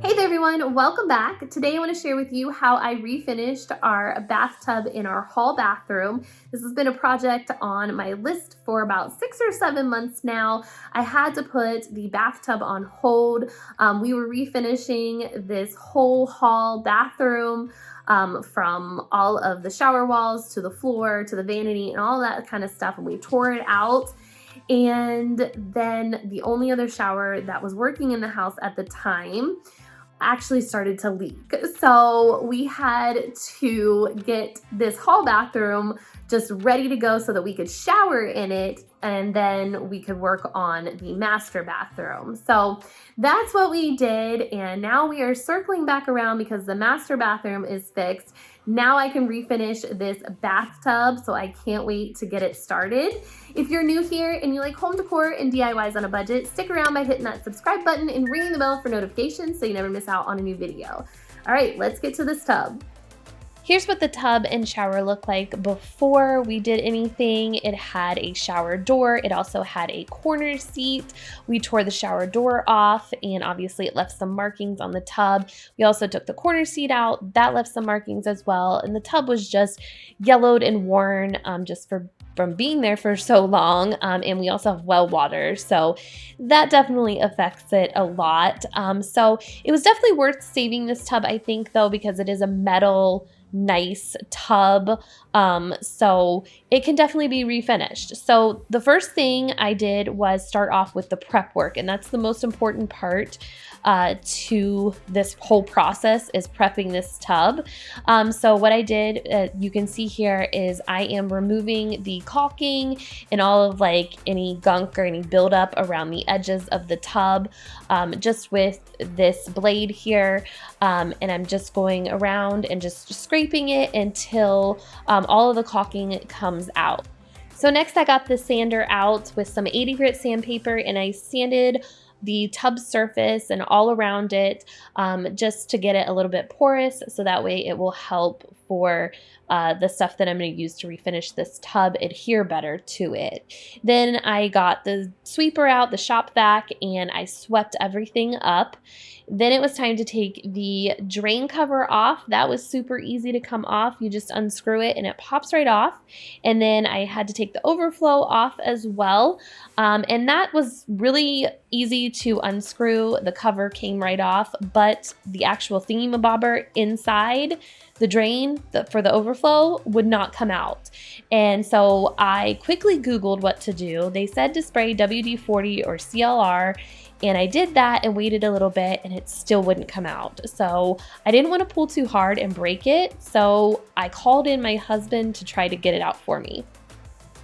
Hey there everyone, welcome back. Today I want to share with you how I refinished our bathtub in our hall bathroom. This has been a project on my list for about 6 or 7 months now. I had to put the bathtub on hold. We were refinishing this whole hall bathroom, from all of the shower walls to the floor to the vanity and all that kind of stuff, and we tore it out. And then the only other shower that was working in the house at the time actually started to leak. So we had to get this hall bathroom just ready to go so that we could shower in it, and then we could work on the master bathroom. So that's what we did, and now we are circling back around because the master bathroom is fixed. Now I can refinish this bathtub, so I can't wait to get it started. If you're new here and you like home decor and DIYs on a budget, stick around by hitting that subscribe button and ringing the bell for notifications so you never miss out on a new video. All right, let's get to this tub. Here's what the tub and shower looked like before we did anything. It had a shower door. It also had a corner seat. We tore the shower door off, and obviously it left some markings on the tub. We also took the corner seat out. That left some markings as well. And the tub was just yellowed and worn just from being there for so long. And we also have well water, so that definitely affects it a lot. So it was definitely worth saving this tub, I think, though, because it is a metal nice tub, so it can definitely be refinished. So the first thing I did was start off with the prep work, and that's the most important part to this whole process, is prepping this tub. So what I did, you can see here, is I am removing the caulking and all of like any gunk or any buildup around the edges of the tub, just with this blade here, and I'm just going around and just scraping it until all of the caulking comes out. So next I got the sander out with some 80 grit sandpaper, and I sanded the tub surface and all around it, just to get it a little bit porous, so that way it will help for the stuff that I'm going to use to refinish this tub adhere better to it. Then I got the sweeper out, the shop vac, and I swept everything up. Then it was time to take the drain cover off. That was super easy to come off. You just unscrew it and it pops right off. And then I had to take the overflow off as well. And that was really easy to unscrew. The cover came right off, but the actual thingamabobber inside the drain for the overflow would not come out. And so I quickly Googled what to do. They said to spray WD-40 or CLR, and I did that and waited a little bit, and it still wouldn't come out. So I didn't want to pull too hard and break it, so I called in my husband to try to get it out for me.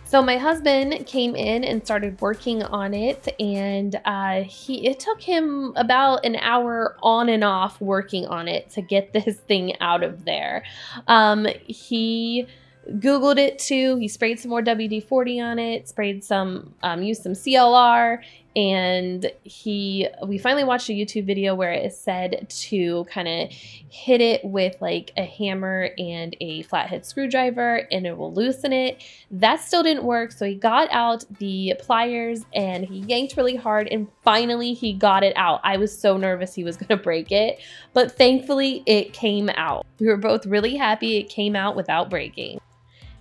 So my husband came in and started working on it, and it took him about an hour on and off working on it to get this thing out of there. He Googled it too. He sprayed some more WD-40 on it, sprayed some, used some CLR, and we finally watched a YouTube video where it said to kind of hit it with like a hammer and a flathead screwdriver and it will loosen it. That still didn't work, so he got out the pliers and he yanked really hard, and finally he got it out. I was so nervous he was going to break it, but thankfully it came out. We were both really happy it came out without breaking.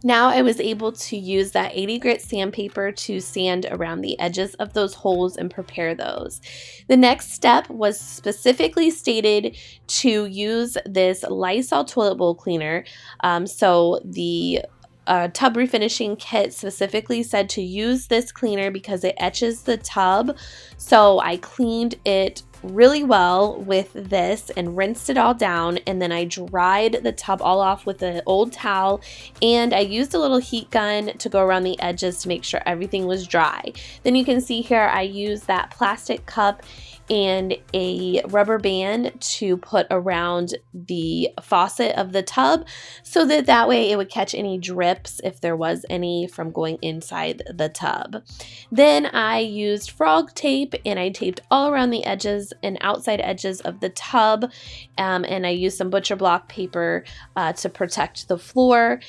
Now I was able to use that 80 grit sandpaper to sand around the edges of those holes and prepare those. The next step was specifically stated to use this Lysol toilet bowl cleaner. So the tub refinishing kit specifically said to use this cleaner because it etches the tub. So I cleaned it really well with this and rinsed it all down, and then I dried the tub all off with an old towel, and I used a little heat gun to go around the edges to make sure everything was dry. Then you can see here I used that plastic cup and a rubber band to put around the faucet of the tub so that way it would catch any drips if there was any from going inside the tub. Then I used frog tape and I taped all around the edges and outside edges of the tub, and I used some butcher block paper to protect the floor.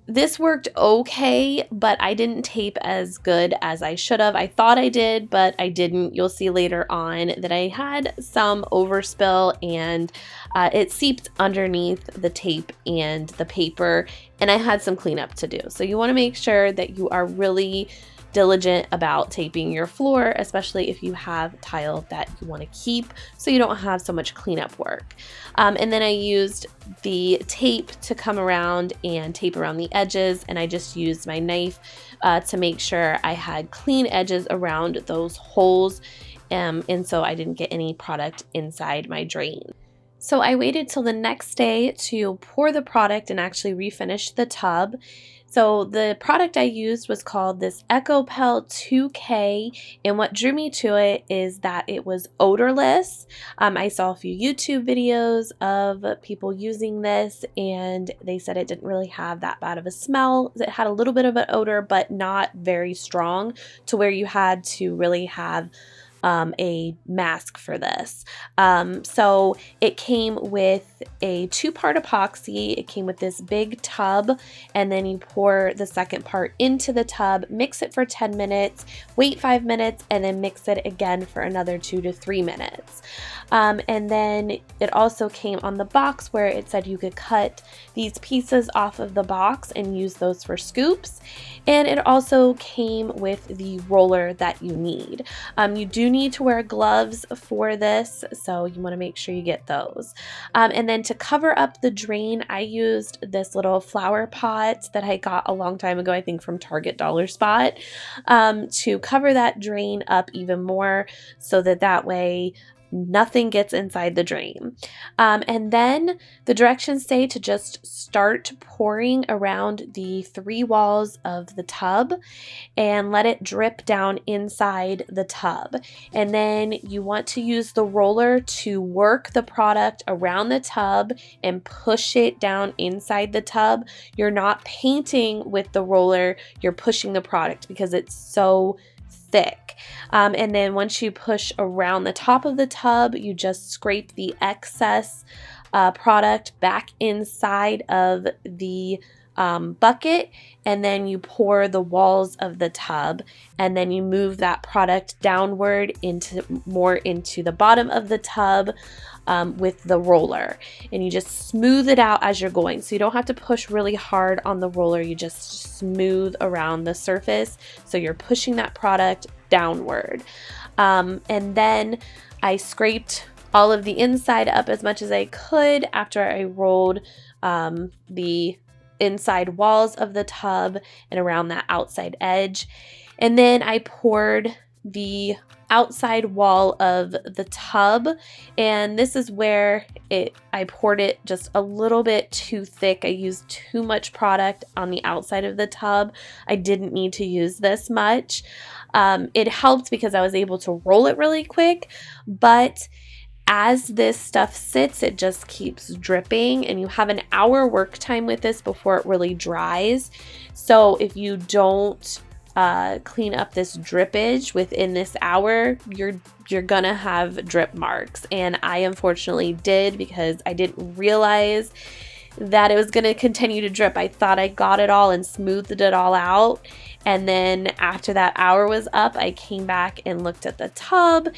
This worked okay, but I didn't tape as good as I should have. I thought I did, but I didn't. You'll see later on that I had some overspill, and it seeped underneath the tape and the paper, and I had some cleanup to do. So you want to make sure that you are really diligent about taping your floor, especially if you have tile that you want to keep, so you don't have so much cleanup work. And then I used the tape to come around and tape around the edges, and I just used my knife to make sure I had clean edges around those holes, and so I didn't get any product inside my drain. So I waited till the next day to pour the product and actually refinish the tub. So the product I used was called this Ekopel 2K, and what drew me to it is that it was odorless. I saw a few YouTube videos of people using this, and they said it didn't really have that bad of a smell. It had a little bit of an odor, but not very strong to where you had to really have a mask for this. So it came with a 2-part epoxy. It came with this big tub, and then you pour the second part into the tub, mix it for 10 minutes, wait 5 minutes, and then mix it again for another 2 to 3 minutes. And then it also came on the box where it said you could cut these pieces off of the box and use those for scoops. And it also came with the roller that you need. You do need to wear gloves for this, so you want to make sure you get those. And then to cover up the drain, I used this little flower pot that I got a long time ago, I think from Target Dollar Spot, to cover that drain up even more, so that way nothing gets inside the drain. And then the directions say to just start pouring around the 3 walls of the tub and let it drip down inside the tub. And then you want to use the roller to work the product around the tub and push it down inside the tub. You're not painting with the roller, you're pushing the product because it's so thick. And then once you push around the top of the tub, you just scrape the excess product back inside of the bucket, and then you pour the walls of the tub, and then you move that product downward more into the bottom of the tub with the roller, and you just smooth it out as you're going. So you don't have to push really hard on the roller, you just smooth around the surface, so you're pushing that product downward. And then I scraped all of the inside up as much as I could after I rolled the inside walls of the tub and around that outside edge. And then I poured the outside wall of the tub, and this is where I poured it just a little bit too thick. I used too much product on the outside of the tub. I didn't need to use this much. It helped because I was able to roll it really quick, but as this stuff sits, it just keeps dripping, and you have an hour work time with this before it really dries. So if you don't clean up this drippage within this hour, you're gonna have drip marks. And I unfortunately did, because I didn't realize that it was gonna continue to drip. I thought I got it all and smoothed it all out. And then after that hour was up, I came back and looked at the tub,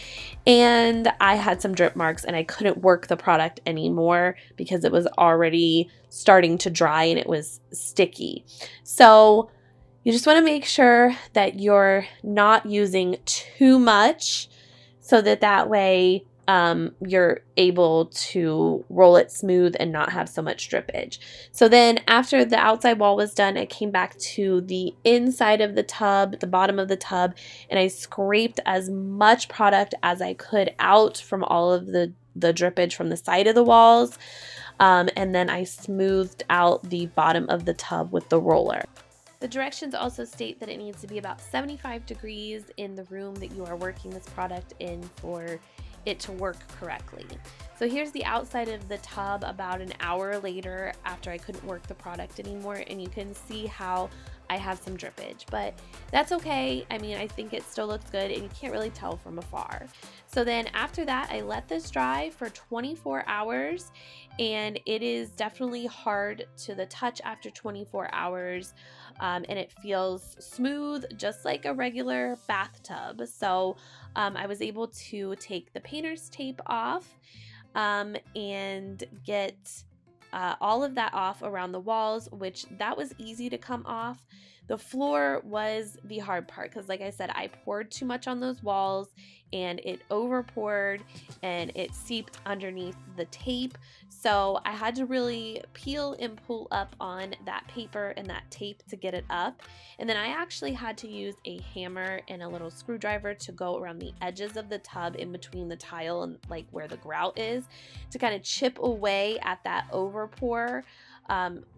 and I had some drip marks, and I couldn't work the product anymore because it was already starting to dry and it was sticky. So you just want to make sure that you're not using too much, so that way you're able to roll it smooth and not have so much drippage. So then after the outside wall was done, I came back to the inside of the tub, the bottom of the tub, and I scraped as much product as I could out from all of the drippage from the side of the walls. And then I smoothed out the bottom of the tub with the roller. The directions also state that it needs to be about 75 degrees in the room that you are working this product in for it to work correctly. So here's the outside of the tub about an hour later after I couldn't work the product anymore, and you can see how I have some drippage, but that's okay. I mean, I think it still looks good and you can't really tell from afar. So then after that, I let this dry for 24 hours, and it is definitely hard to the touch after 24 hours, and it feels smooth, just like a regular bathtub. So I was able to take the painter's tape off and get all of that off around the walls, which that was easy to come off. The floor was the hard part because, like I said, I poured too much on those walls and it over poured and it seeped underneath the tape. So I had to really peel and pull up on that paper and that tape to get it up. And then I actually had to use a hammer and a little screwdriver to go around the edges of the tub in between the tile and like where the grout is to kind of chip away at that over pour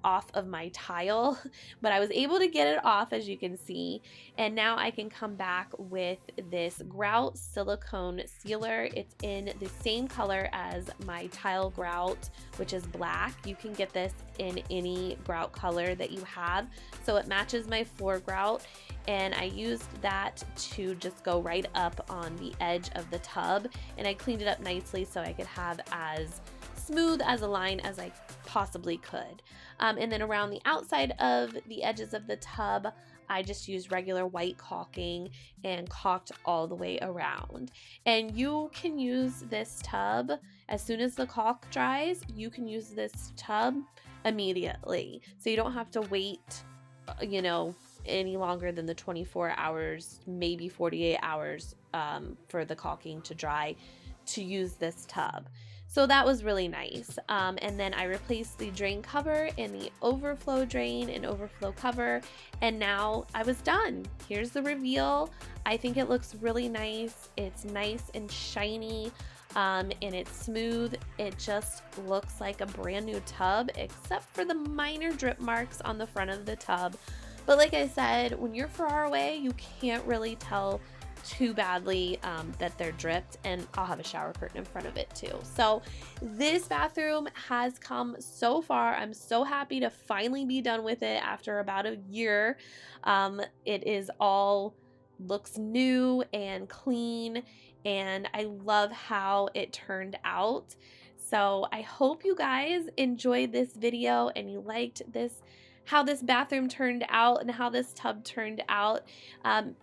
off of my tile. But I was able to get it off, as you can see, and now I can come back with this grout silicone sealer. It's in the same color as my tile grout, which is black. You can get this in any grout color that you have, so it matches my floor grout, and I used that to just go right up on the edge of the tub, and I cleaned it up nicely so I could have as smooth as a line as I possibly could. And then around the outside of the edges of the tub, I just used regular white caulking and caulked all the way around. And you can use this tub as soon as the caulk dries. You can use this tub immediately, so you don't have to wait, you know, any longer than the 24 hours, maybe 48 hours for the caulking to dry to use this tub. So that was really nice. And then I replaced the drain cover and the overflow drain and overflow cover, and now I was done. Here's the reveal. I think it looks really nice. It's nice and shiny, and it's smooth. It just looks like a brand new tub, except for the minor drip marks on the front of the tub. But like I said, when you're far away, you can't really tell too badly that they're dripped, and I'll have a shower curtain in front of it too. So this bathroom has come so far. I'm so happy to finally be done with it after about a year. It is all looks new and clean, and I love how it turned out. So I hope you guys enjoyed this video and you liked this, how this bathroom turned out and how this tub turned out.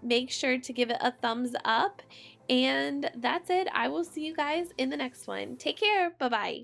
Make sure to give it a thumbs up, and that's it. I will see you guys in the next one. Take care. Bye-bye.